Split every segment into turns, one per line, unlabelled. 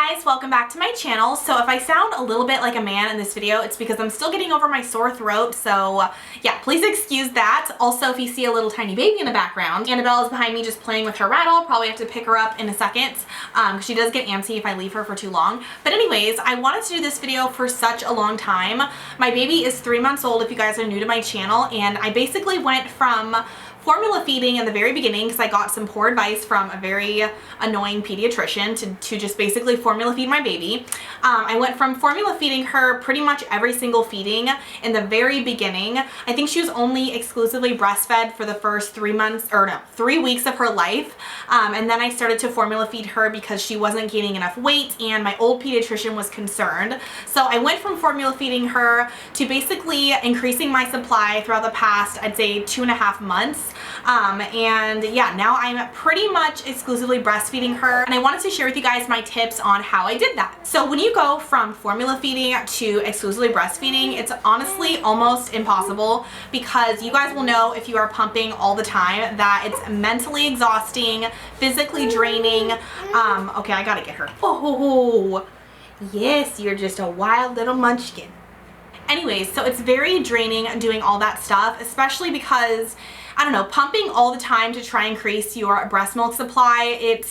guys, welcome back to my channel. So if I sound a little bit like a man in this video, it's because I'm still getting over my sore throat, so yeah, please excuse that. Also, if you see a little tiny baby in the background, Annabelle is behind me just playing with her rattle. Probably have to pick her up in a second because she does get antsy if I leave her for too long. But anyways, I wanted to do this video for such a long time. My baby is 3 months old if you guys are new to my channel, and I basically went from formula feeding in the very beginning because I got some poor advice from a very annoying pediatrician to just basically formula feed my baby. I went from formula feeding her pretty much every single feeding in the very beginning. I think she was only exclusively breastfed for the first 3 weeks of her life. And then I started to formula feed her because she wasn't gaining enough weight and my old pediatrician was concerned. So I went from formula feeding her to basically increasing my supply throughout the past, I'd say 2.5 months. And yeah, now I'm pretty much exclusively breastfeeding her, and I wanted to share with you guys my tips on how I did that. So when you go from formula feeding to exclusively breastfeeding, it's honestly almost impossible because you guys will know if you are pumping all the time that it's mentally exhausting, physically draining. Okay, I gotta get her. Oh, yes, you're just a wild little munchkin. Anyways, so it's very draining doing all that stuff, especially because, I don't know, pumping all the time to try and increase your breast milk supply, it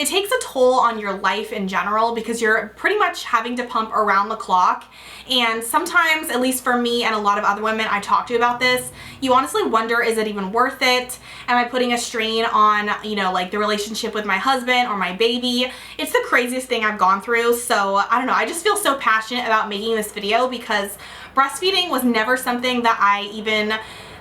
takes a toll on your life in general because you're pretty much having to pump around the clock. And sometimes, at least for me and a lot of other women I talk to about this, you honestly wonder, is it even worth it? Am I putting a strain on, you know, like the relationship with my husband or my baby? It's the craziest thing I've gone through. So I don't know, I just feel so passionate about making this video because breastfeeding was never something that I even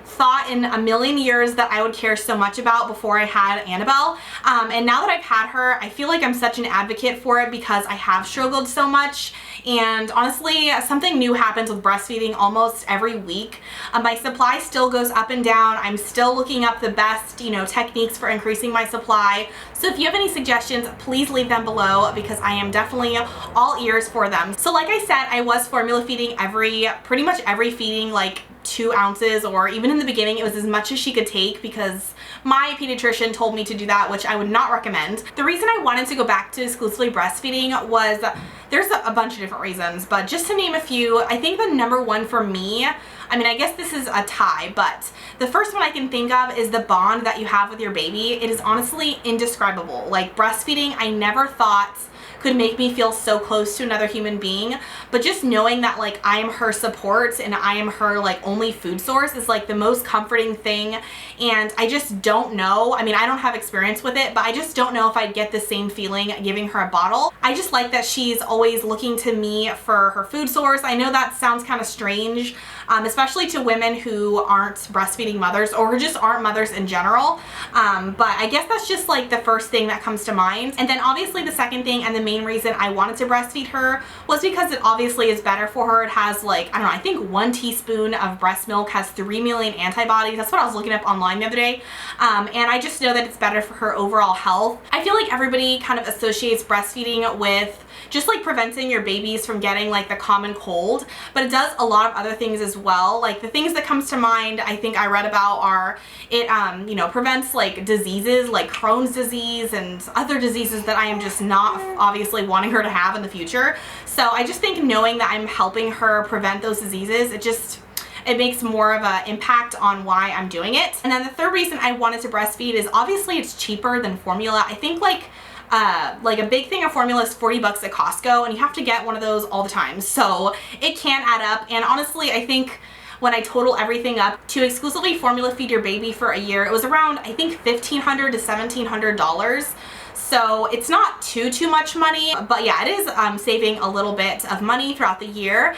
thought in a million years that I would care so much about before I had Annabelle. And now that I've had her, I feel like I'm such an advocate for it because I have struggled so much. And honestly, something new happens with breastfeeding almost every week. My supply still goes up and down. I'm still looking up the best, you know, techniques for increasing my supply. So if you have any suggestions, please leave them below because I am definitely all ears for them. So like I said, I was formula feeding pretty much every feeding, like 2 ounces, or even in the beginning it was as much as she could take because my pediatrician told me to do that, which I would not recommend. The reason I wanted to go back to exclusively breastfeeding was, there's a bunch of different reasons, but just to name a few, I think the number one for me, I mean, I guess this is a tie, but the first one I can think of is the bond that you have with your baby. It is honestly indescribable. Like, breastfeeding, I never thought could make me feel so close to another human being, but just knowing that like I am her support and I am her like only food source is like the most comforting thing. And I just don't know, I mean, I don't have experience with it, but I just don't know if I'd get the same feeling giving her a bottle. I just like that she's always looking to me for her food source. I know that sounds kind of strange, especially to women who aren't breastfeeding mothers or who just aren't mothers in general, but I guess that's just like the first thing that comes to mind. And then obviously the second thing and the main reason I wanted to breastfeed her was because it obviously is better for her. It has like, I don't know, I think 1 teaspoon of breast milk has 3 million antibodies. That's what I was looking up online the other day. And I just know that it's better for her overall health. I feel like everybody kind of associates breastfeeding with just like preventing your babies from getting like the common cold, but it does a lot of other things as well. Like the things that comes to mind I think I read about are it you know, prevents like diseases like Crohn's disease and other diseases that I am just not obviously wanting her to have in the future. So I just think knowing that I'm helping her prevent those diseases, it makes more of an impact on why I'm doing it. And then the third reason I wanted to breastfeed is obviously it's cheaper than formula. I think like a big thing of formula is 40 bucks at Costco, and you have to get one of those all the time. So it can add up. And honestly, I think when I total everything up to exclusively formula feed your baby for a year, it was around, I think, $1,500 to $1,700. So it's not too much money, but yeah, it is saving a little bit of money throughout the year.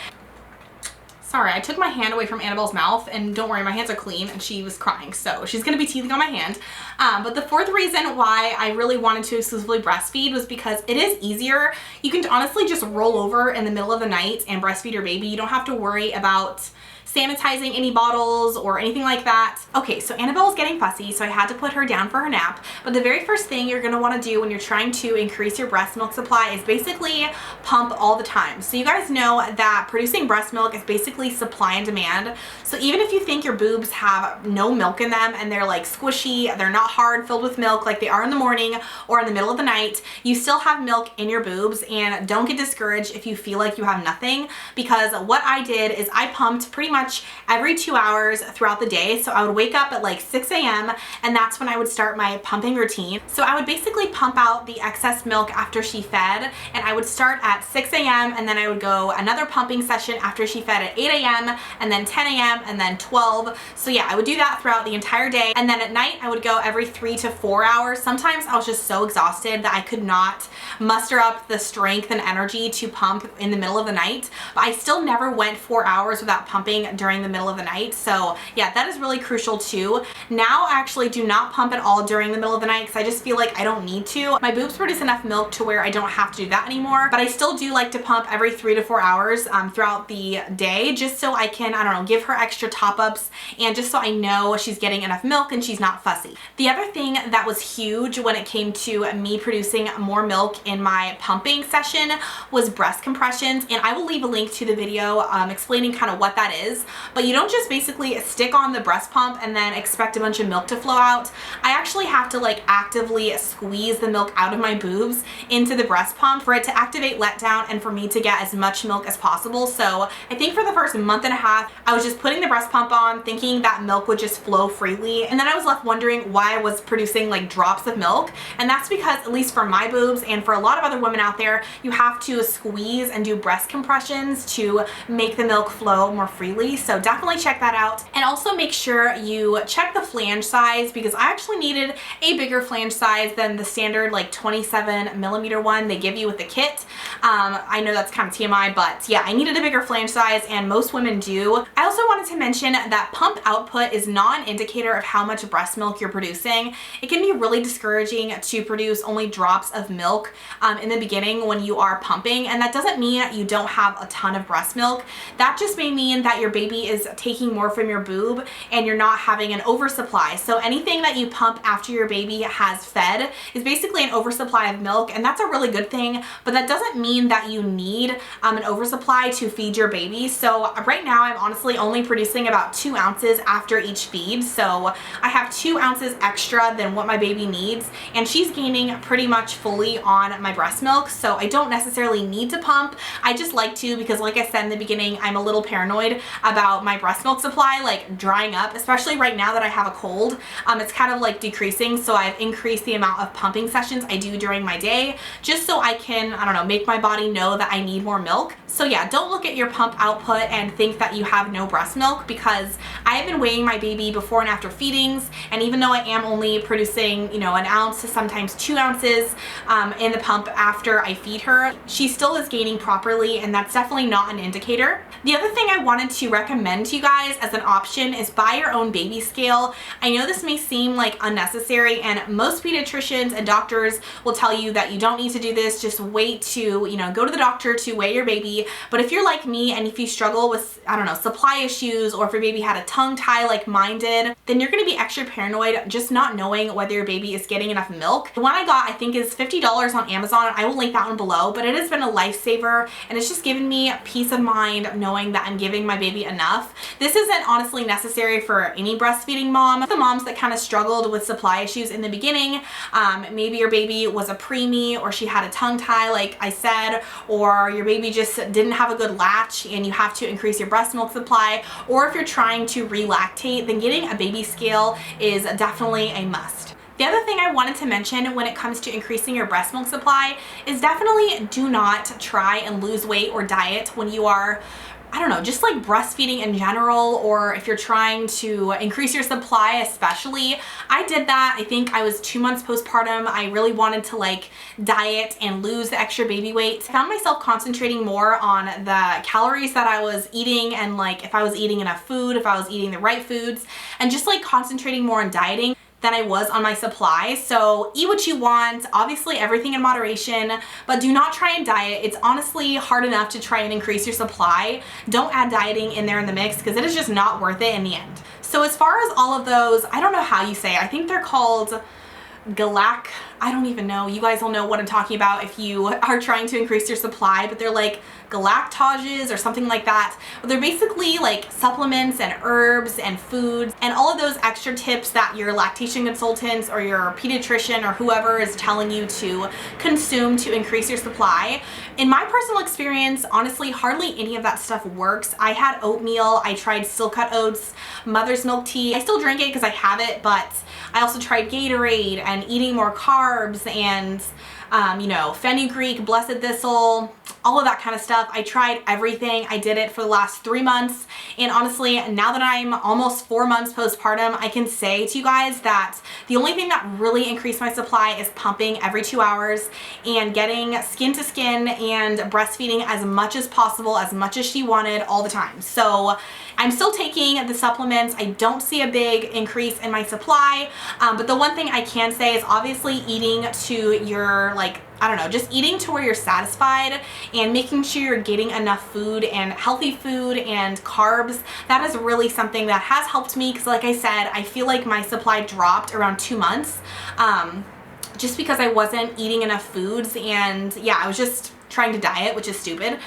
Sorry, I took my hand away from Annabelle's mouth, and don't worry, my hands are clean, and she was crying, so she's gonna be teething on my hand. But the fourth reason why I really wanted to exclusively breastfeed was because it is easier. You can honestly just roll over in the middle of the night and breastfeed your baby. You don't have to worry about sanitizing any bottles or anything like that. Okay, so Annabelle is getting fussy, so I had to put her down for her nap. But the very first thing you're gonna wanna do when you're trying to increase your breast milk supply is basically pump all the time. So you guys know that producing breast milk is basically supply and demand. So even if you think your boobs have no milk in them and they're like squishy, they're not hard, filled with milk like they are in the morning or in the middle of the night, you still have milk in your boobs, and don't get discouraged if you feel like you have nothing, because what I did is I pumped pretty much every 2 hours throughout the day. So I would wake up at like 6 a.m. and that's when I would start my pumping routine. So I would basically pump out the excess milk after she fed, and I would start at 6 a.m. and then I would go another pumping session after she fed at 8 a.m. and then 10 a.m. and then 12. So yeah, I would do that throughout the entire day, and then at night I would go every 3 to 4 hours. Sometimes I was just so exhausted that I could not muster up the strength and energy to pump in the middle of the night, but I still never went 4 hours without pumping during the middle of the night. So yeah, that is really crucial too. Now I actually do not pump at all during the middle of the night because I just feel like I don't need to. My boobs produce enough milk to where I don't have to do that anymore, but I still do like to pump every 3 to 4 hours throughout the day, just so I can, I don't know, give her extra top-ups and just so I know she's getting enough milk and she's not fussy. The other thing that was huge when it came to me producing more milk in my pumping session was breast compressions, and I will leave a link to the video explaining kind of what that is. But you don't just basically stick on the breast pump and then expect a bunch of milk to flow out. I actually have to like actively squeeze the milk out of my boobs into the breast pump for it to activate letdown and for me to get as much milk as possible. So I think for the first month and a half, I was just putting the breast pump on thinking that milk would just flow freely, and then I was left wondering why I was producing like drops of milk. And that's because, at least for my boobs and for a lot of other women out there, you have to squeeze and do breast compressions to make the milk flow more freely. So definitely check that out, and also make sure you check the flange size, because I actually needed a bigger flange size than the standard like 27mm one they give you with the kit. I know that's kind of TMI, but yeah, I needed a bigger flange size, and most women do. I also wanted to mention that pump output is not an indicator of how much breast milk you're producing. It can be really discouraging to produce only drops of milk in the beginning when you are pumping, and that doesn't mean you don't have a ton of breast milk. That just may mean that your baby is taking more from your boob and you're not having an oversupply. So anything that you pump after your baby has fed is basically an oversupply of milk, and that's a really good thing, but that doesn't mean that you need an oversupply to feed your baby. So right now I'm honestly only producing about 2 ounces after each feed, so I have 2 ounces extra than what my baby needs, and she's gaining pretty much fully on my breast milk, so I don't necessarily need to pump. I just like to, because like I said in the beginning, I'm a little paranoid about my breast milk supply like drying up, especially right now that I have a cold. It's kind of like decreasing, so I've increased the amount of pumping sessions I do during my day, just so I can, I don't know, make my body know that I need more milk. So yeah, don't look at your pump output and think that you have no breast milk, because I have been weighing my baby before and after feedings, and even though I am only producing, you know, 1 ounce to sometimes 2 ounces in the pump after I feed her, she still is gaining properly, and that's definitely not an indicator. The other thing I wanted to recommend to you guys as an option is buy your own baby scale. I know this may seem like unnecessary, and most pediatricians and doctors will tell you that you don't need to do this. Just wait to, you know, go to the doctor to weigh your baby. But if you're like me and if you struggle with, I don't know, supply issues, or if your baby had a tongue tie like mine did, then you're gonna be extra paranoid just not knowing whether your baby is getting enough milk. The one I got, I think, is $50 on Amazon. I will link that one below, but it has been a lifesaver, and it's just given me peace of mind knowing that I'm giving my baby enough. This isn't honestly necessary for any breastfeeding mom. The moms that kind of struggled with supply issues in the beginning, maybe your baby was a preemie, or she had a tongue tie like I said, or your baby just didn't have a good latch and you have to increase your breast milk supply, or if you're trying to relactate, then getting a baby scale is definitely a must. The other thing I wanted to mention when it comes to increasing your breast milk supply is definitely do not try and lose weight or diet when you are, I don't know, just like breastfeeding in general, or if you're trying to increase your supply especially. I did that. I think I was 2 months postpartum. I really wanted to like diet and lose the extra baby weight. I found myself concentrating more on the calories that I was eating, and like if I was eating enough food, if I was eating the right foods, and just like concentrating more on dieting. than I was on my supply. So eat what you want, obviously everything in moderation, but do not try and diet. It's honestly hard enough to try and increase your supply. Don't add dieting in there in the mix because it is just not worth it in the end. So as far as all of those, I don't know how you say it. I think they're called I don't even know. You guys will know what I'm talking about if you are trying to increase your supply, but they're like galactages or something like that. But they're basically like supplements and herbs and foods and all of those extra tips that your lactation consultants or your pediatrician or whoever is telling you to consume to increase your supply. In my personal experience, honestly, hardly any of that stuff works. I had oatmeal, I tried still cut oats, mother's milk tea. I still drink it because I have it, but I also tried Gatorade and eating more carbs and you know, fenugreek, blessed thistle, all of that kind of stuff. I tried everything. I did it for the last 3 months. And honestly, now that I'm almost 4 months postpartum, I can say to you guys that the only thing that really increased my supply is pumping every 2 hours and getting skin to skin and breastfeeding as much as possible, as much as she wanted all the time. So I'm still taking the supplements. I don't see a big increase in my supply. But the one thing I can say is obviously eating to your, like, I don't know, just eating to where you're satisfied and making sure you're getting enough food and healthy food and carbs. That is really something that has helped me because like I said, I feel like my supply dropped around 2 months just because I wasn't eating enough foods and yeah, I was just trying to diet, which is stupid.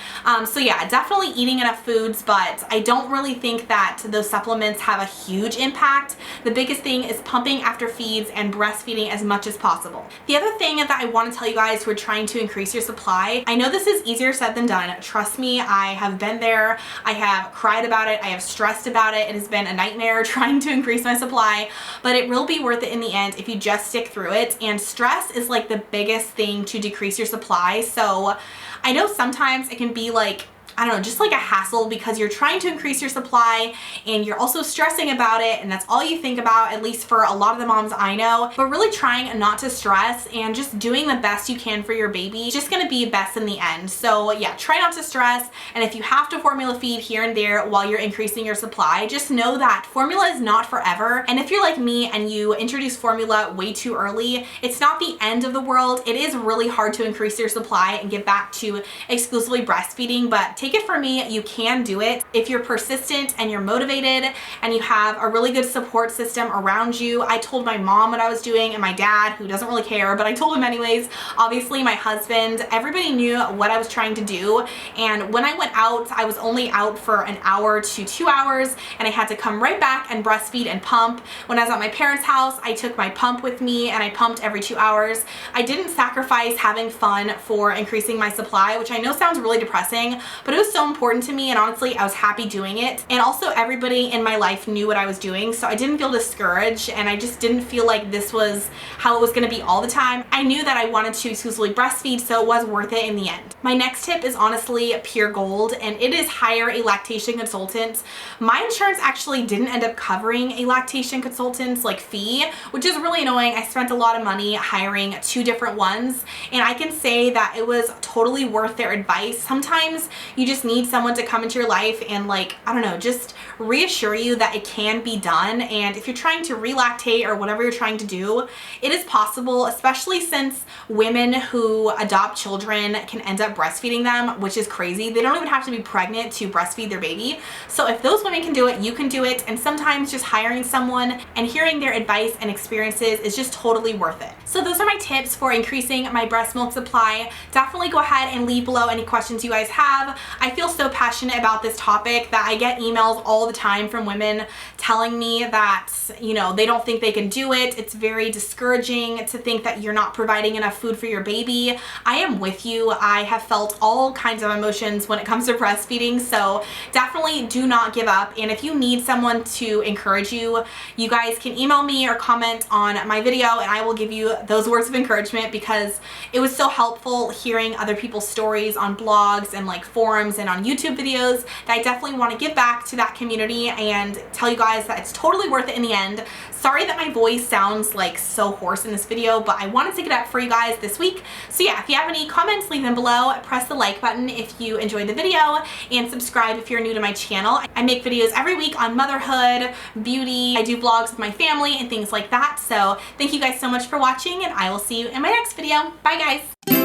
So yeah, definitely eating enough foods, but I don't really think that those supplements have a huge impact. The biggest thing is pumping after feeds and breastfeeding as much as possible. The other thing that I want to tell you guys who are trying to increase your supply, I know this is easier said than done. Trust me, I have been there. I have cried about it. I have stressed about it. It has been a nightmare trying to increase my supply, but it will be worth it in the end if you just stick through it. And stress is like the biggest thing to decrease your supply. So I know sometimes it can be like, I don't know, just like a hassle because you're trying to increase your supply and you're also stressing about it and that's all you think about, at least for a lot of the moms I know. But really trying not to stress and just doing the best you can for your baby is just gonna be best in the end. So yeah, try not to stress, and if you have to formula feed here and there while you're increasing your supply, just know that formula is not forever. And if you're like me and you introduce formula way too early, it's not the end of the world. It is really hard to increase your supply and get back to exclusively breastfeeding, but take it from me, you can do it if you're persistent and you're motivated and you have a really good support system around you. I told my mom what I was doing and my dad, who doesn't really care, but I told him anyways. Obviously my husband, everybody knew what I was trying to do. And when I went out, I was only out for an hour to 2 hours and I had to come right back and breastfeed and pump. When I was at my parents' house, I took my pump with me and I pumped every 2 hours. I didn't sacrifice having fun for increasing my supply, which I know sounds really depressing, but it was so important to me, and honestly I was happy doing it. And also everybody in my life knew what I was doing, so I didn't feel discouraged and I just didn't feel like this was how it was going to be all the time. I knew that I wanted to exclusively breastfeed, so it was worth it in the end. My next tip is honestly pure gold, and it is hire a lactation consultant. My insurance actually didn't end up covering a lactation consultant's like fee, which is really annoying. I spent a lot of money hiring 2 different ones, and I can say that it was totally worth their advice. Sometimes you just need someone to come into your life and, like, I don't know, just reassure you that it can be done. And if you're trying to relactate or whatever you're trying to do, it is possible, especially since women who adopt children can end up breastfeeding them, which is crazy. They don't even have to be pregnant to breastfeed their baby. So if those women can do it, you can do it. And sometimes just hiring someone and hearing their advice and experiences is just totally worth it. So those are my tips for increasing my breast milk supply. Definitely go ahead and leave below any questions you guys have. I feel so passionate about this topic that I get emails all the time from women telling me that, you know, they don't think they can do it. It's very discouraging to think that you're not providing enough food for your baby. I am with you. I have felt all kinds of emotions when it comes to breastfeeding, so definitely do not give up. And if you need someone to encourage you, you guys can email me or comment on my video and I will give you those words of encouragement, because it was so helpful hearing other people's stories on blogs and like forums forums and on YouTube videos that I definitely want to give back to that community and tell you guys that it's totally worth it in the end. Sorry that my voice sounds like so hoarse in this video, but I wanted to get up for you guys this week. So yeah, if you have any comments, leave them below. Press the like button if you enjoyed the video, and subscribe if you're new to my channel. I make videos every week on motherhood, beauty, I do vlogs with my family and things like that. So thank you guys so much for watching, and I will see you in my next video. Bye guys!